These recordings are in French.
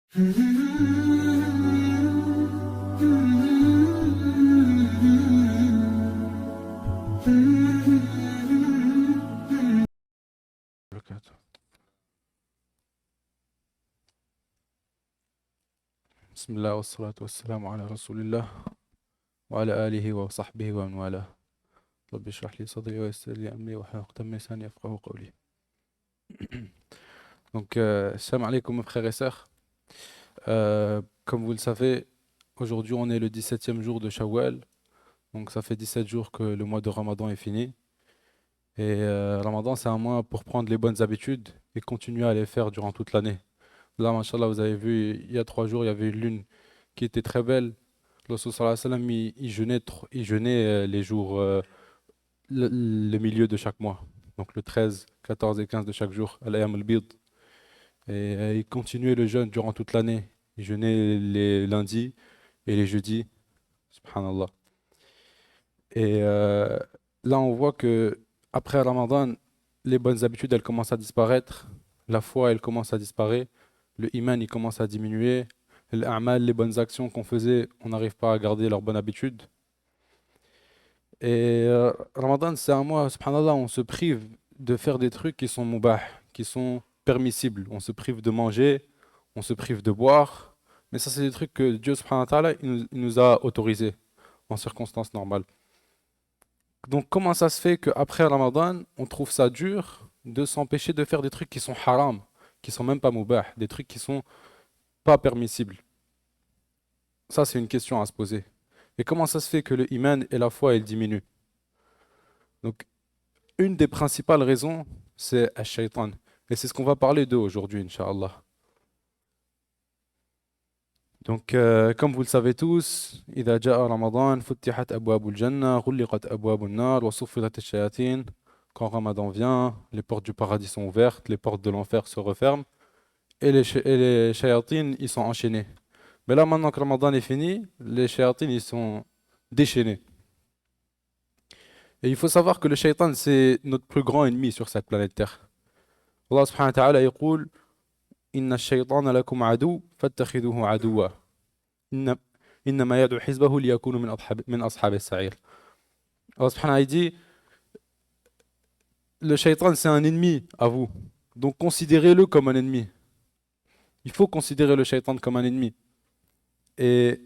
بسم الله والصلاة والسلام على رسول الله وعلى آله وصحبه ومن والاه. رب اشرح لي صدري ويسر لي أمري واحلل عقدة من لساني يفقهوا قولي. Salam alaikum mes frères et sœurs. Comme vous le savez, aujourd'hui on est le 17e jour de Shawwal. Donc ça fait 17 jours que le mois de Ramadan est fini. Et Ramadan c'est un mois pour prendre les bonnes habitudes et continuer à les faire durant toute l'année. Là, machallah, vous avez vu, il y a 3 jours, il y avait une lune qui était très belle. Le Rasoul sallallahu alayhi wa sallam, il jeûnait, il jeûnait les jours, le milieu de chaque mois. Donc le 13, 14 et 15 de chaque jour, al-Ayyam al-Bid. Et il continuait le jeûne durant toute l'année. Il jeûnait les lundis et les jeudis. Subhanallah. Et là, on voit que après Ramadan, les bonnes habitudes, elles commencent à disparaître. La foi, elle commence à disparaître. Le iman, il commence à diminuer. L'a'mal, les bonnes actions qu'on faisait, on n'arrive pas à garder leurs bonnes habitudes. Et Ramadan, c'est un mois, subhanallah, on se prive de faire des trucs qui sont mubah, qui sont permissibles. On se prive de manger, on se prive de boire. Mais ça, c'est des trucs que Dieu, subhanahu wa ta'ala, il nous a autorisés en circonstances normales. Donc, comment ça se fait qu'après Ramadan, on trouve ça dur de s'empêcher de faire des trucs qui sont haram, qui sont même pas mubah, des trucs qui sont pas permissibles? Ça, c'est une question à se poser. Et comment ça se fait que le iman et la foi, elles diminuent? Donc, une des principales raisons, c'est Ash-Shaytan. Et c'est ce qu'on va parler d'eux aujourd'hui, Inch'Allah. Donc, comme vous le savez tous, إذا جاء رمضان فتحت أبواب الجنة غلقت أبواب النار وصفدت الشياطين. Quand Ramadan vient, les portes du paradis sont ouvertes, les portes de l'enfer se referment et les shayatines, ils sont enchaînés. Mais là, maintenant que Ramadan est fini, les shayatines, ils sont déchaînés. Et il faut savoir que le shaytan, c'est notre plus grand ennemi sur cette planète Terre. Allah subhanahu wa ta'ala يقول إن الشيطان لكم عدو فاتخذوه عدوا إن إنما يدعو حزبه ليكونوا من أصحاب السعير. Allah subhanahu wa ta'ala dit le shaytan c'est un ennemi à vous. Donc considérez-le comme un ennemi. Il faut considérer le shaytan comme un ennemi. Et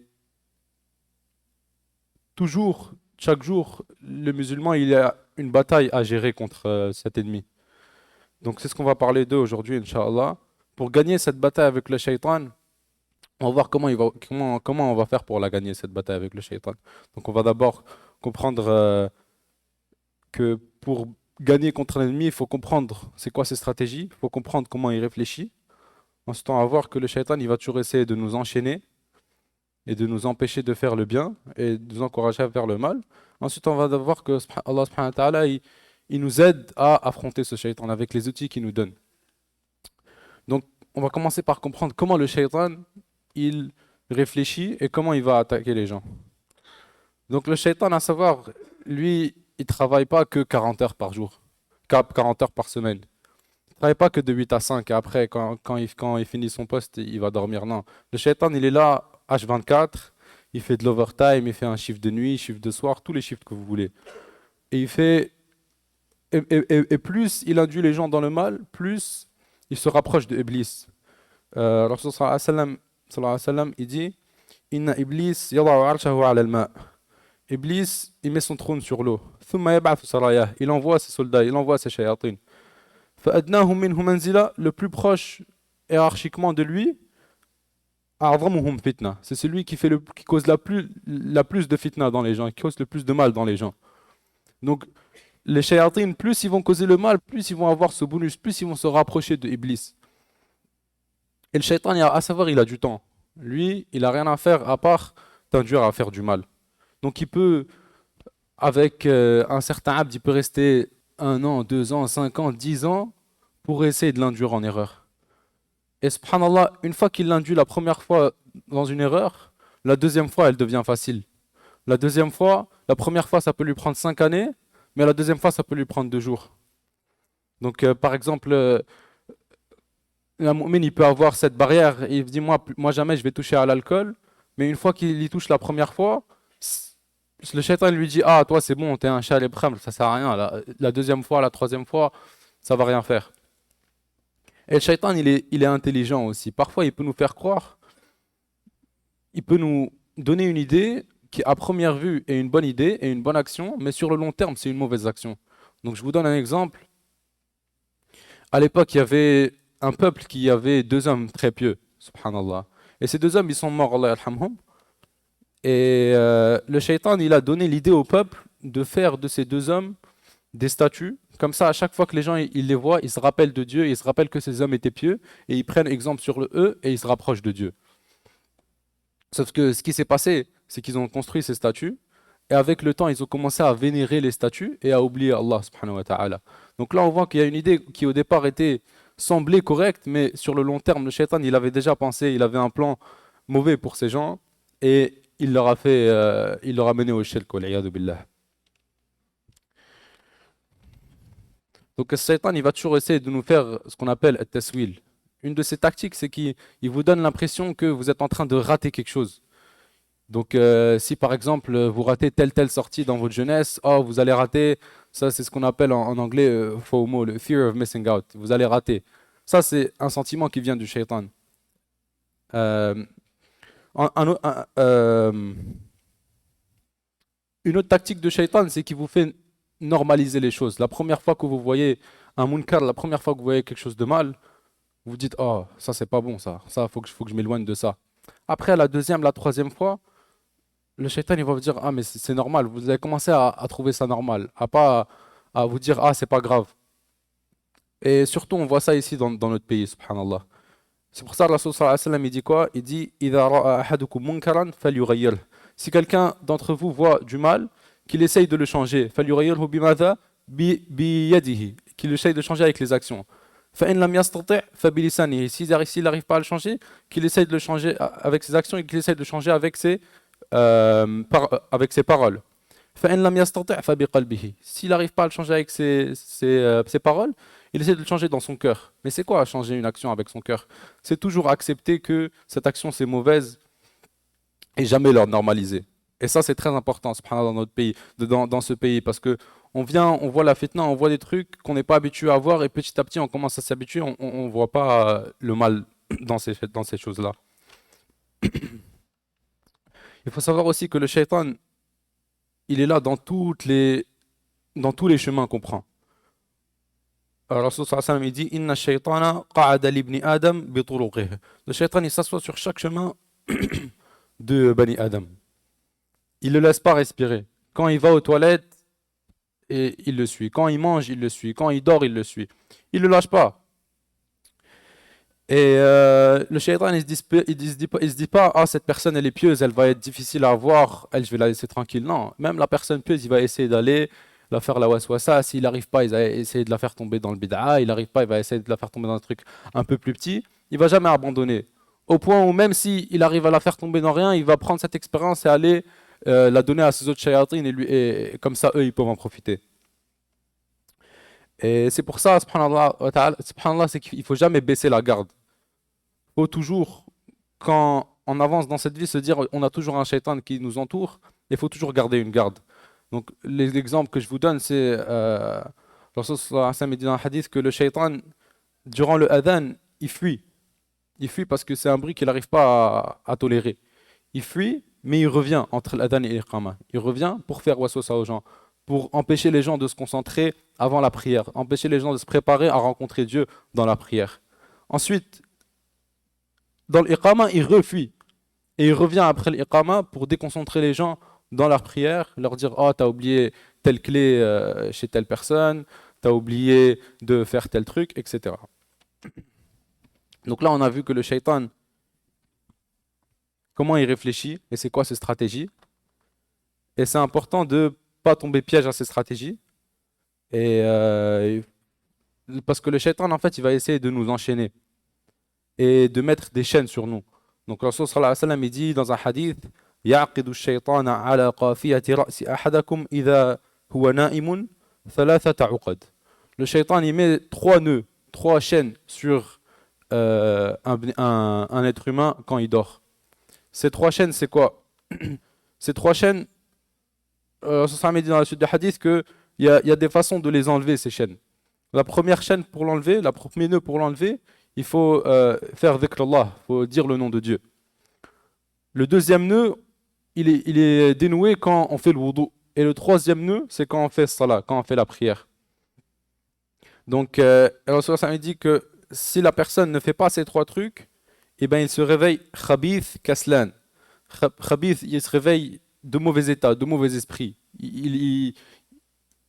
toujours, chaque jour, le musulman il a une bataille à gérer contre cet ennemi. Donc c'est ce qu'on va parler d'eux aujourd'hui, Inch'Allah. Pour gagner cette bataille avec le shaytan, on va voir comment on va faire pour la gagner, cette bataille avec le shaytan. Donc on va d'abord comprendre que pour gagner contre un ennemi, il faut comprendre c'est quoi ses stratégies, il faut comprendre comment il réfléchit. Ensuite, on va voir que le shaytan, il va toujours essayer de nous enchaîner et de nous empêcher de faire le bien et de nous encourager à faire le mal. Ensuite, on va voir que Allah subhanahu wa ta'ala, il nous aide à affronter ce shaytan avec les outils qu'il nous donne. Donc, on va commencer par comprendre comment le shaytan, il réfléchit et comment il va attaquer les gens. Donc, le shaytan, à savoir, lui, il travaille pas que 40 heures par jour, 40 heures par semaine. Il travaille pas que de 8 à 5 et après, quand il finit son poste, il va dormir. Non. Le shaytan, il est là H24, il fait de l'overtime, il fait un chiffre de nuit, chiffre de soir, tous les chiffres que vous voulez. Et il fait. Et plus il induit les gens dans le mal, plus il se rapproche de Iblis. Rasul sallallahu alayhi wa sallam, il dit Inna Iblis yada'u arshahu ala al-ma'. Iblis, il met son trône sur l'eau. Thumma yab'athu sarayah. Il envoie ses soldats, il envoie ses shayatines. Fa'adnahum minhu manzila, le plus proche hiérarchiquement de lui, a'zamuhum fitna. C'est celui qui cause la plus de fitna dans les gens, qui cause le plus de mal dans les gens. Donc, les shayatines, plus ils vont causer le mal, plus ils vont avoir ce bonus, plus ils vont se rapprocher de Iblis. Et le shaytan, à savoir, il a du temps. Lui, il n'a rien à faire à part t'induire à faire du mal. Donc il peut, avec un certain abd, il peut rester 1 an, 2 ans, 5 ans, 10 ans pour essayer de l'induire en erreur. Et subhanallah, une fois qu'il l'induit la première fois dans une erreur, la deuxième fois, elle devient facile. La première fois, ça peut lui prendre 5 années, mais la deuxième fois, ça peut lui prendre 2 jours. Donc par exemple, un mu'min, il peut avoir cette barrière et il se dit, moi jamais je vais toucher à l'alcool, mais une fois qu'il y touche la première fois, c- le shaitan lui dit, ah, toi c'est bon, t'es un chat khamr, ça sert à rien. La deuxième fois, la troisième fois, ça va rien faire. Et le shaitan, il est intelligent aussi. Parfois, il peut nous faire croire, il peut nous donner une idée qui, à première vue, est une bonne idée et une bonne action, mais sur le long terme, c'est une mauvaise action. Donc, je vous donne un exemple. À l'époque, il y avait un peuple qui avait deux hommes très pieux, subhanallah. Et ces deux hommes, ils sont morts, Allah yarhamhum. Et le shaitan, il a donné l'idée au peuple de faire de ces deux hommes des statues. Comme ça, à chaque fois que les gens ils les voient, ils se rappellent de Dieu, ils se rappellent que ces hommes étaient pieux, et ils prennent exemple sur eux et ils se rapprochent de Dieu. Sauf que ce qui s'est passé, c'est qu'ils ont construit ces statues, et avec le temps, ils ont commencé à vénérer les statues et à oublier Allah subhanahu wa ta'ala. Donc là, on voit qu'il y a une idée qui au départ était semblait correcte, mais sur le long terme, le shaitan, il avait déjà pensé, il avait un plan mauvais pour ces gens, et il leur a mené au shirk, wal iyadu billah. Donc le shaitan, il va toujours essayer de nous faire ce qu'on appelle at-taswil. Une de ses tactiques, c'est qu'il vous donne l'impression que vous êtes en train de rater quelque chose. Donc, si par exemple vous ratez telle sortie dans votre jeunesse, oh, vous allez rater, ça c'est ce qu'on appelle en anglais FOMO, le fear of missing out. Vous allez rater. Ça, c'est un sentiment qui vient du shaitan. Euh, une autre tactique de shaitan, c'est qu'il vous fait normaliser les choses. La première fois que vous voyez un munkar, la première fois que vous voyez quelque chose de mal, vous dites, oh, ça c'est pas bon, ça, faut que je m'éloigne de ça. Après, la deuxième, la troisième fois, le shaitan, il va vous dire, ah, mais c'est normal. Vous allez commencer à trouver ça normal, à pas à vous dire, ah, c'est pas grave. Et surtout, on voit ça ici dans notre pays, subhanallah. C'est pour ça que Rasul sallallahu alayhi wa sallam, il dit quoi? Il dit, إِذَا رَأَى أَحَدُكُم مُنكَرًا فَلْيُغَيِّرْهُ. Si quelqu'un d'entre vous voit du mal, qu'il essaye de le changer. فَلْيُغَيِّرْهُ بِمَاذَا؟ بِيَدِهِ. Qu'il essaye de changer avec les actions. فَإِنْ لَمْ يَسْتَطِعْ فَبِلِسَانِهِ. S'il n'arrive pas à le changer, qu'il essaye de le changer avec ses actions et qu'il essaye de le changer avec ses paroles. فَإِنْ لَمْ يَسْتَطِعْ فَبِقَلْبِهِ. S'il n'arrive pas à le changer avec ses paroles, il essaie de le changer dans son cœur. Mais c'est quoi changer une action avec son cœur? C'est toujours accepter que cette action c'est mauvaise et jamais leur normaliser. Et ça c'est très important, subhanallah, dans notre pays, dans ce pays, parce que on voit la fitna, on voit des trucs qu'on n'est pas habitué à voir et petit à petit on commence à s'habituer, on voit pas le mal dans ces choses-là. Il faut savoir aussi que le shaitan, il est là dans tous les chemins qu'on prend. Rasul sallallahu alayhi wa sallam, il dit Inna shaytana qa'ada libni Adam bi turuqihi. Le shaitan il s'assoit sur chaque chemin de Bani Adam. Il ne le laisse pas respirer. Quand il va aux toilettes, il le suit. Quand il mange, il le suit. Quand il dort, il le suit. Il ne le lâche pas. Et le shaitan il se dit pas ah cette personne elle est pieuse, elle va être difficile à avoir, elle je vais la laisser tranquille. Non, même la personne pieuse, il va essayer d'aller la faire la waswasa. S'il n'arrive pas, il va essayer de la faire tomber dans le bid'a. Il n'arrive pas, il va essayer de la faire tomber dans un truc un peu plus petit. Il va jamais abandonner. Au point où même s'il arrive à la faire tomber dans rien, il va prendre cette expérience et aller la donner à ses autres shayatines et comme ça eux ils peuvent en profiter. Et c'est pour ça, subhanallah, c'est qu'il faut jamais baisser la garde. Il faut toujours, quand on avance dans cette vie, se dire on a toujours un shaitan qui nous entoure, il faut toujours garder une garde. Donc l'exemple que je vous donne, c'est le Rasul sallallahu alayhi wa sallam dit dans un hadith que le shaitan, durant le adhan, il fuit. Il fuit parce que c'est un bruit qu'il n'arrive pas à tolérer. Il fuit, mais il revient entre l'adhan et l'iqama. Il revient pour faire waswasa aux gens, pour empêcher les gens de se concentrer avant la prière, empêcher les gens de se préparer à rencontrer Dieu dans la prière. Ensuite, dans l'iqama, il refuit. Et il revient après l'iqama pour déconcentrer les gens dans leur prière, leur dire oh, t'as oublié telle clé chez telle personne, t'as oublié de faire tel truc, etc. Donc là, on a vu que le shaitan, comment il réfléchit et c'est quoi ses stratégies. Et c'est important de ne pas tomber piège à ces stratégies. Et parce que le shaitan, en fait, il va essayer de nous enchaîner et de mettre des chaînes sur nous. Donc, le Rasul sallallahu alayhi wa sallam, il dit dans un hadith يعقد الشيطان على قافية رأس أحدكم إذا هو نائم ثلاثة عقد. Le shaitan, il met trois nœuds, trois chaînes sur un être humain quand il dort. Ces trois chaînes, c'est quoi? Ces trois chaînes, ça dit dans la suite du hadith il y a des façons de les enlever, ces chaînes. La première chaîne pour l'enlever, la premier nœud pour l'enlever, il faut faire dhikrullah, il faut dire le nom de Dieu. Le deuxième nœud, il est dénoué quand on fait le wudu. Et le troisième nœud, c'est quand on fait salat, quand on fait la prière. Donc, Rasul sallallahu dit que si la personne ne fait pas ces trois trucs, eh ben, il se réveille khabith kaslan. Khabith, il se réveille de mauvais état, de mauvais esprit.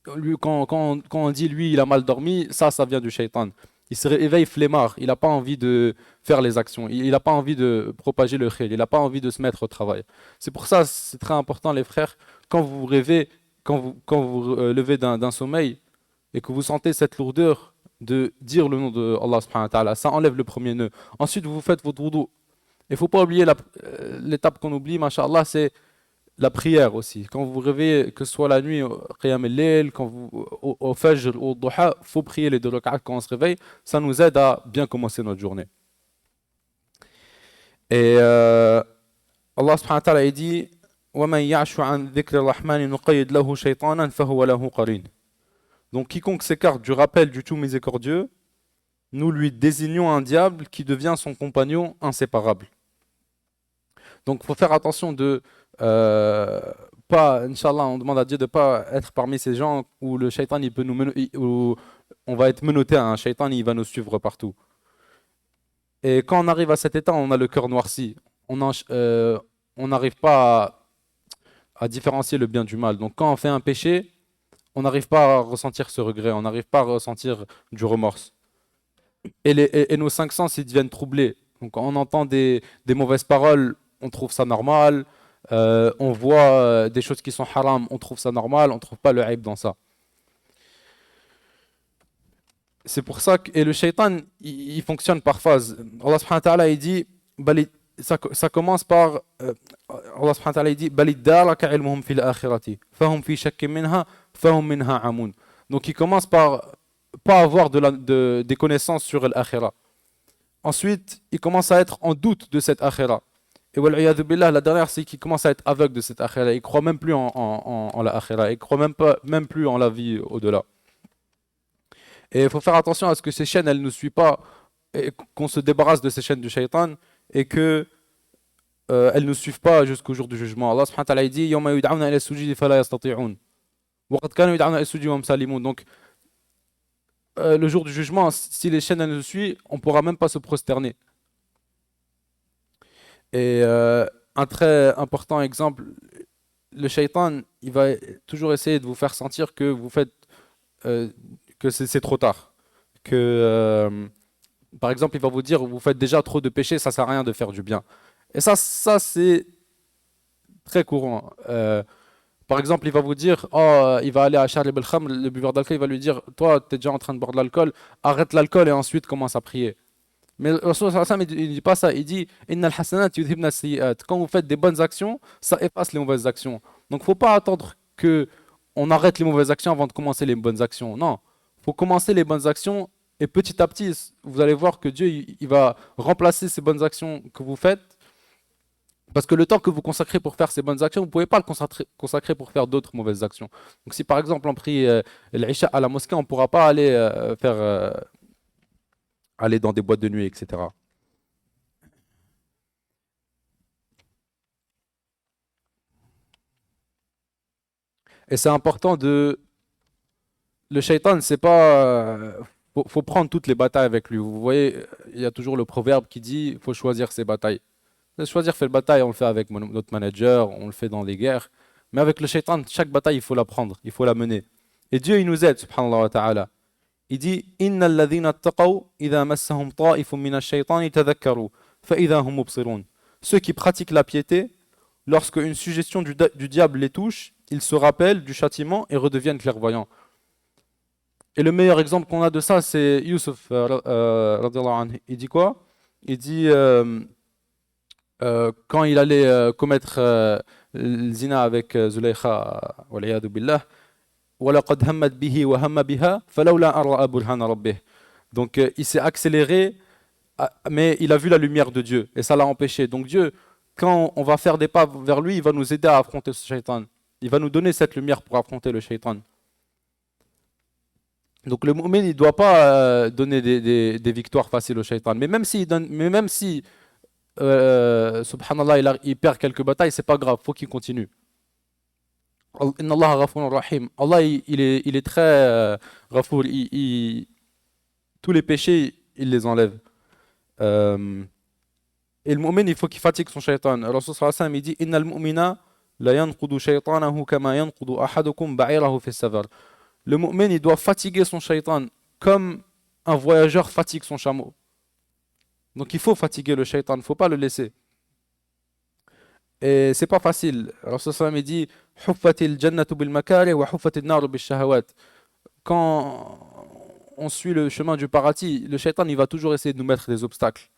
Quand on dit lui, il a mal dormi, ça vient du shaitan. Il se réveille flemmard, il n'a pas envie de faire les actions, il n'a pas envie de propager le khayr, il n'a pas envie de se mettre au travail. C'est pour ça, c'est très important, les frères, quand vous rêvez, quand vous levez d'un sommeil et que vous sentez cette lourdeur de dire le nom de Allah subhanahu wa ta'ala, ça enlève le premier nœud. Ensuite, vous faites votre wudu. Il ne faut pas oublier l'étape qu'on oublie, masha'Allah, c'est la prière aussi. Quand vous vous réveillez, que ce soit la nuit, au qiyam al-layl, quand vous, au fajr, au duha, il faut prier les deux rak'at quand on se réveille. Ça nous aide à bien commencer notre journée. Et Allah subhanahu wa ta'ala il dit وَمَنْ يَعْشُ عَنْ ذِكْرِ الرَّحْمَنِ نُقَيِّدْ لَهُ شَيْطَانًا فَهُوَ لَهُ قَرِينٌ. Donc quiconque s'écarte du rappel du tout miséricordieux, nous lui désignons un diable qui devient son compagnon inséparable. Donc il faut faire attention de pas, Inch'Allah, on demande à Dieu de ne pas être parmi ces gens où le shaitan il peut où on va être menotté à un shaitan, il va nous suivre partout. Et quand on arrive à cet état, on a le cœur noirci. On n'arrive pas à différencier le bien du mal. Donc quand on fait un péché, on n'arrive pas à ressentir ce regret, on n'arrive pas à ressentir du remords. Et nos cinq sens, ils deviennent troublés. Donc on entend des mauvaises paroles, on trouve ça normal. On voit des choses qui sont haram, on trouve ça normal, on ne trouve pas le aïb dans ça. C'est pour ça que et le shaitan, il fonctionne par phase. Allah subhanahu wa ta'ala, il dit, ça commence par, Allah subhanahu wa ta'ala, il dit, بَلِ ilmuhum fil akhirati, fahum fi shakkin minha, fahum minha amun. Donc il commence par pas avoir des connaissances sur l'akhira. Ensuite, il commence à être en doute de cette akhira. Et wal'iyadhu billah, la dernière, c'est qu'il commence à être aveugle de cette akhira. Il ne croit même plus en la akhira. Il ne croit même plus en la vie au-delà. Et il faut faire attention à ce que ces chaînes, elles ne nous suivent pas, et qu'on se débarrasse de ces chaînes du shaitan, et que elles ne nous suivent pas jusqu'au jour du jugement. Allah subhanahu wa ta'ala dit يَوْمَ يُدْعَوْنَ إِلَى السُّجُودِ فَلَا يَسْتَطِيعُونَ وَقَدْ كَانُوا يُدْعَوْنَ إِلَى السُّجُودِ وَهُمْ سَالِمُونَ. Donc, le jour du jugement, si les chaînes elles nous suivent, on ne pourra même pas se prosterner. Et un très important exemple, le shaitan, il va toujours essayer de vous faire sentir que vous faites que c'est trop tard. Que par exemple, il va vous dire vous faites déjà trop de péchés, ça sert à rien de faire du bien. Et ça c'est très courant. Par exemple, il va vous dire, oh, il va aller à Sharib al-Khamr, le buveur d'alcool, il va lui dire, toi, tu es déjà en train de boire de l'alcool, arrête l'alcool et ensuite commence à prier. Mais le Rasul sallallahu alayhi wa sallam, il ne dit pas ça, il dit, Innal hasanat yudhibna as-sayyi'at. Quand vous faites des bonnes actions, ça efface les mauvaises actions. Donc, il ne faut pas attendre que on arrête les mauvaises actions avant de commencer les bonnes actions. Non, il faut commencer les bonnes actions et petit à petit, vous allez voir que Dieu, il va remplacer ces bonnes actions que vous faites. Parce que le temps que vous consacrez pour faire ces bonnes actions, vous ne pouvez pas le consacrer pour faire d'autres mauvaises actions. Donc si par exemple on prie l'Isha à la mosquée, on ne pourra pas aller aller dans des boîtes de nuit, etc. Et c'est important de... Le shaitan, c'est pas... faut prendre toutes les batailles avec lui. Vous voyez, il y a toujours le proverbe qui dit, il faut choisir ses batailles. Choisir faire bataille, on le fait avec notre manager, on le fait dans les guerres. Mais avec le shaitan, chaque bataille, il faut la prendre, il faut la mener. Et Dieu, il nous aide, subhanallah wa ta'ala. Il dit Inna alladhina attaqaw idha massahum ta'ifun min ash-shaytani tadhakkaru fa idha hum mubsirun. Ceux qui pratiquent la piété, lorsque une suggestion du diable les touche, ils se rappellent du châtiment et redeviennent clairvoyants. Et le meilleur exemple qu'on a de ça, c'est Youssef radiyallahu anhu. Il dit quoi? Il dit quand il allait commettre le zina avec Zulaykha, wal'iyadu billah, وَلَقَدْ هَمَّتْ بِهِ وَهَمَّ بِهَا فَلَوْلَا أَن رَأَى بُرْهَانَ رَبِّهِ. Donc il s'est accéléré mais il a vu la lumière de Dieu et ça l'a empêché. Donc Dieu, quand on va faire des pas vers lui, il va nous aider à affronter ce shaitan. Il va nous donner cette lumière pour affronter le shaitan. Donc le mu'min, il ne doit pas donner des victoires faciles au shaitan. Mais même si subhanallah, il perd quelques batailles, c'est pas grave, faut qu'il continue. Inna Allah ghafurun rahim. Allah, il est très ghafour. Tous les péchés, il les enlève. Euh, et le mu'min, il faut qu'il fatigue son shaitan. Le Rasul sallallahu alayhi wa sallam, il dit Inna al-mu'mina la yanqudu shaytanahu kama yanqudu ahadukum ba'irahu fi safar. Le mu'min, il doit fatiguer son shaitan comme un voyageur fatigue son chameau. Donc il faut fatiguer le shaitan, il ne faut pas le laisser. Et c'est pas facile. Le Rasul sallallahu alayhi wa sallam, il dit Huffatil jannatu bil makari wa huffatil naru bil shahawat. Quand on suit le chemin du paradis, le shaitan, il va toujours essayer de nous mettre des obstacles.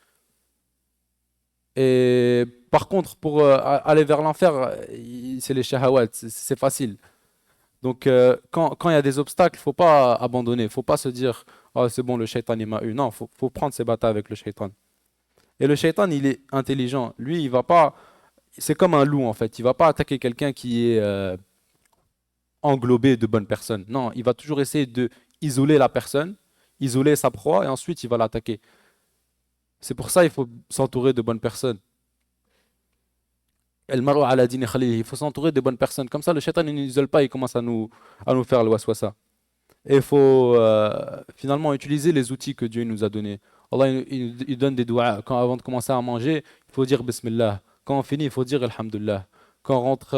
Et par contre, pour aller vers l'enfer, c'est les shahawat, c'est facile. Donc, quand il y a des obstacles, il ne faut pas abandonner. Il ne faut pas se dire, oh, c'est bon, le shaitan, il m'a eu. Non, il faut prendre ses batailles avec le shaitan. Et le shaitan, il est intelligent. Lui, il va pas. C'est comme un loup, en fait. Il ne va pas attaquer quelqu'un qui est englobé de bonnes personnes. Non, il va toujours essayer de isoler la personne, isoler sa proie, et ensuite, il va l'attaquer. C'est pour ça qu'il faut s'entourer de bonnes personnes. El mar'u ala dini khalilihi. Il faut s'entourer de bonnes personnes. Comme ça, le shaitan, il ne nous isole pas, il commence à nous faire le waswasa. Et il faut finalement utiliser les outils que Dieu nous a donnés. Allah il donne des doigts. Avant de commencer à manger, il faut dire Bismillah. Quand on finit, il faut dire Alhamdulillah. Quand on rentre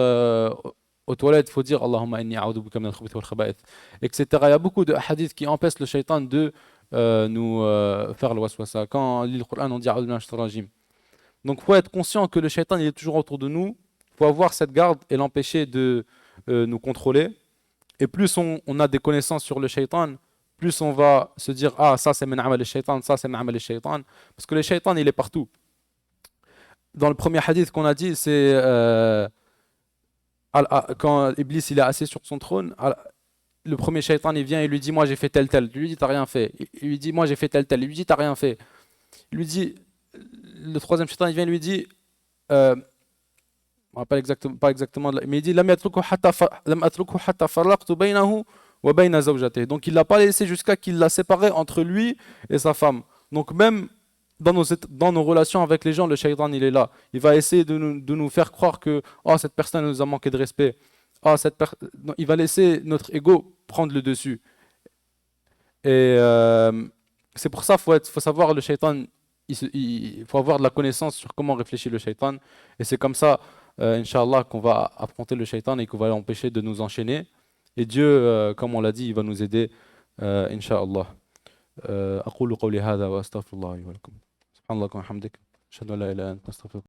aux toilettes, il faut dire Allahumma inni a'udhu bika min al-khubuthi wal khaba'ith, etc. Il y a beaucoup de hadiths qui empêchent le shaitan de nous faire le waswasa. Quand on lit le Coran, on dit A'udhu billahi minash shaitanir rajim. Donc il faut être conscient que le shaitan il est toujours autour de nous. Il faut avoir cette garde et l'empêcher de nous contrôler. Et plus on a des connaissances sur le shaitan, plus on va se dire ah ça c'est min amal al-shaitan, ça c'est min amal al-shaitan. Parce que le shaitan il est partout. Dans le premier hadith qu'on a dit, c'est quand Iblis il est assis sur son trône, le premier shaitan il vient et lui dit moi j'ai fait tel tel. Il lui dit t'as rien fait. Il lui dit moi j'ai fait tel tel. Il lui dit t'as rien fait. Il lui dit le troisième shaitan il vient et lui dit je me rappelle exactement, pas exactement, mais il dit lam atruku hatta farraqtu baynahu wa bayna zawjatihi. Donc il l'a pas laissé jusqu'à qu'il l'a séparé entre lui et sa femme. Donc même dans nos relations avec les gens, le shaitan il est là. Il va essayer de nous faire croire que oh, cette personne nous a manqué de respect. Oh, non, il va laisser notre ego prendre le dessus. Et c'est pour ça faut savoir le shaitan, il faut avoir de la connaissance sur comment réfléchir le shaitan. Et c'est comme ça, Inch'Allah, qu'on va affronter le shaitan et qu'on va l'empêcher de nous enchaîner. Et Dieu, comme on l'a dit, il va nous aider, Inch'Allah. أقول قولي هذا وأستغفر الله لي ولكم سبحان الله وبحمدك أشهد أن لا إله إلا أنت أستغفرك